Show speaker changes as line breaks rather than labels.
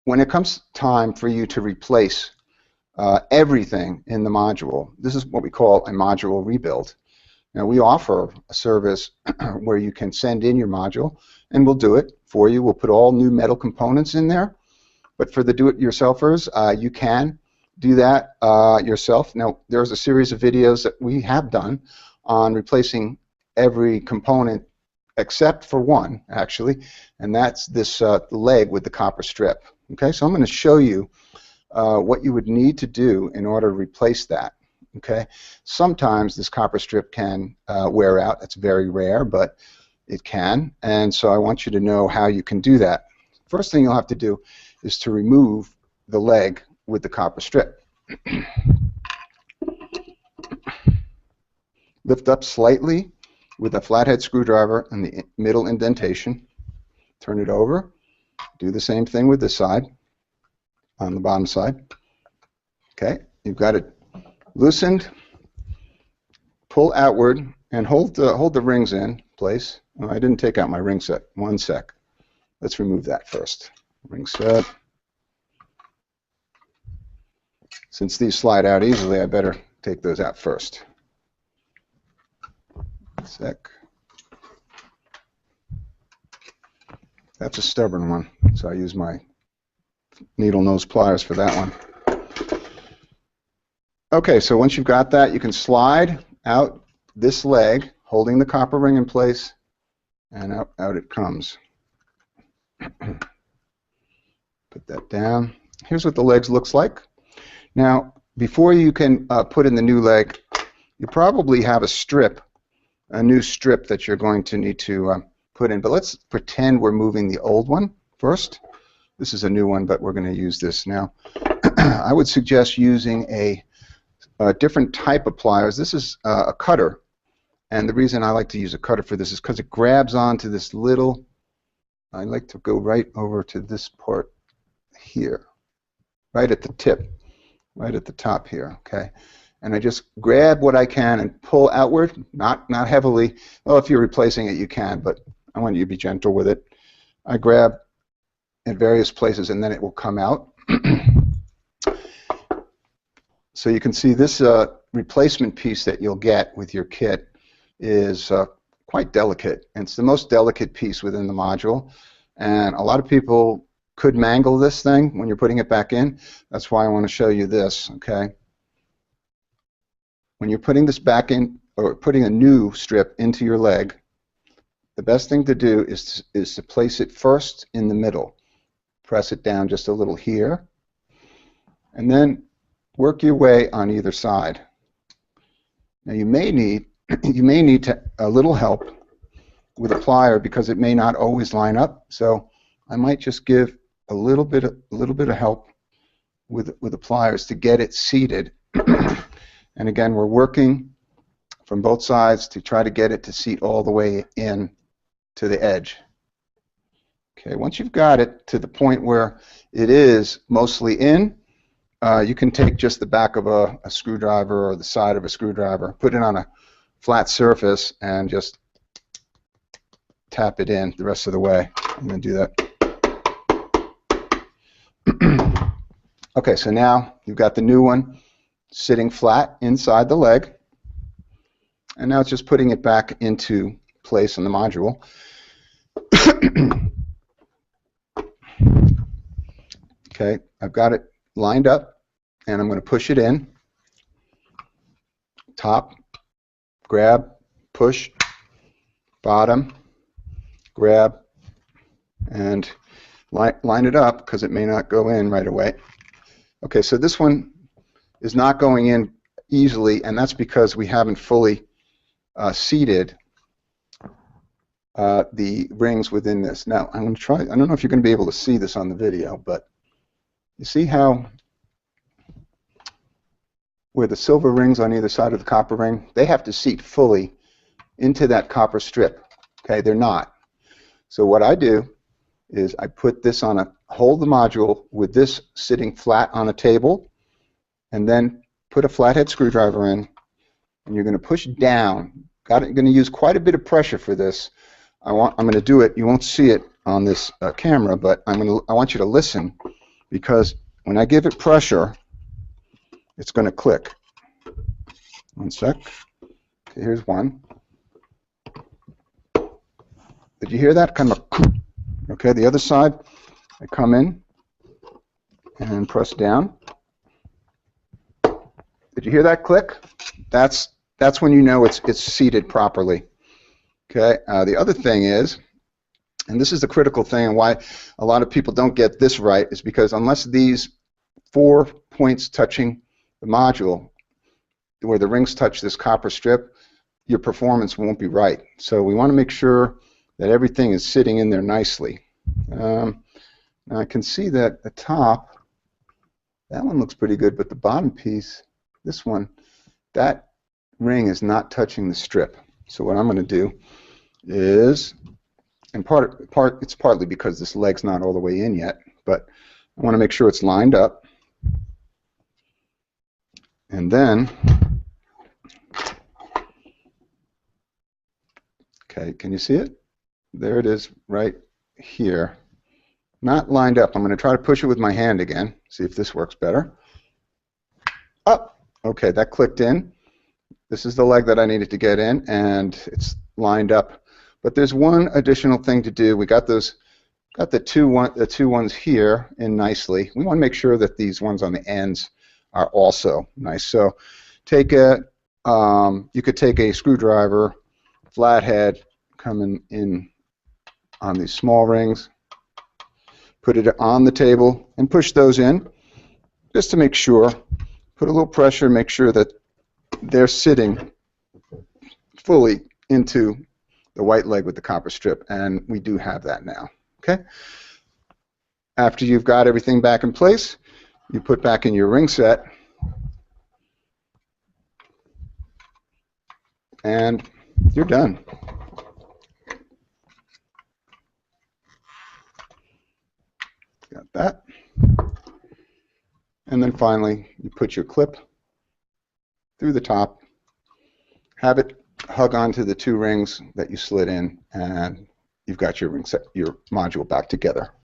when it comes time for you to replace everything in the module, this is what we call a module rebuild. Now, we offer a service where you can send in your module, and we'll do it for you. We'll put all new metal components in there. But for the do-it-yourselfers, you can do that yourself. Now, there's a series of videos that we have done on replacing every component except for one, actually, and that's this leg with the copper strip. Okay, so I'm going to show you what you would need to do in order to replace that. Okay, sometimes this copper strip can wear out. That's very rare, but it can, and so I want you to know how you can do that. First thing you'll have to do is to remove the leg with the copper strip. Lift up slightly with a flathead screwdriver in the middle indentation. Turn it over. Do the same thing with this side, on the bottom side. Okay, you've got it loosened. Pull outward and hold the rings in place. Oh, I didn't take out my ring set. One sec. Let's remove that first. Ring set. Since these slide out easily, I better take those out first. Sec. That's a stubborn one, so I use my needle nose pliers for that one. Okay, so once you've got that, you can slide out this leg, holding the copper ring in place, and out it comes. Put that down. Here's what the legs looks like. Now, before you can put in the new leg, you probably have a new strip that you're going to need to put in. But let's pretend we're moving the old one first. This is a new one, but we're going to use this now. I would suggest using a different type of pliers. This is a cutter, and the reason I like to use a cutter for this is because it grabs onto this little. I like to go right over to this part here, right at the tip, right at the top here. Okay, and I just grab what I can and pull outward, not heavily. Well, if you're replacing it, you can, but I want you to be gentle with it. I grab in various places, and then it will come out. So you can see this replacement piece that you'll get with your kit is quite delicate. And it's the most delicate piece within the module. And a lot of people could mangle this thing when you're putting it back in. That's why I want to show you this, okay? When you're putting this back in, or putting a new strip into your leg, the best thing to do is to place it first in the middle. Press it down just a little here, and then work your way on either side. Now you may need a little help with a plier because it may not always line up. So I might just give a little bit of help with the pliers to get it seated. And again, we're working from both sides to try to get it to seat all the way in to the edge. Okay, once you've got it to the point where it is mostly in, you can take just the back of a screwdriver or the side of a screwdriver, put it on a flat surface, and just tap it in the rest of the way. I'm going to do that. Okay, so now you've got the new one sitting flat inside the leg, and now it's just putting it back into place in the module. Okay, I've got it lined up, and I'm going to push it in. Top, grab, push, bottom, grab, and line it up because it may not go in right away. Okay, so this one is not going in easily, and that's because we haven't fully seated the rings within this. Now, I'm going to try, I don't know if you're going to be able to see this on the video, but you see how where the silver rings on either side of the copper ring, they have to seat fully into that copper strip. Okay, they're not. So what I do is I put this on hold the module with this sitting flat on a table, and then put a flathead screwdriver in, and you're going to push down. Going to use quite a bit of pressure for this. I'm going to do it. You won't see it on this camera, but I want you to listen because when I give it pressure, it's going to click. One sec. Okay, here's one. Did you hear that? Kind of a, okay, the other side, I come in and press down. Did you hear that click? That's when you know it's seated properly. Okay. The other thing is, and this is the critical thing, and why a lot of people don't get this right, is because unless these 4 points touching the module, where the rings touch this copper strip, your performance won't be right. So we want to make sure that everything is sitting in there nicely. Now I can see that the top, that one looks pretty good, but the bottom piece, this one, that ring is not touching the strip. So what I'm going to do is, and it's partly because this leg's not all the way in yet, but I want to make sure it's lined up. And then, okay, can you see it? There it is right here. Not lined up. I'm going to try to push it with my hand again, see if this works better. Up. Okay, that clicked in. This is the leg that I needed to get in, and it's lined up. But there's one additional thing to do. We got the two ones here in nicely. We want to make sure that these ones on the ends are also nice. So take you could take a screwdriver, flathead, come in on these small rings, put it on the table, and push those in just to make sure. Put a little pressure, make sure that they're sitting fully into the white leg with the copper strip, and we do have that now. Okay. After you've got everything back in place, you put back in your ring set, and you're done. Got that. And then finally, you put your clip through the top, have it hug onto the 2 rings that you slid in, and you've got your ring set, your module back together.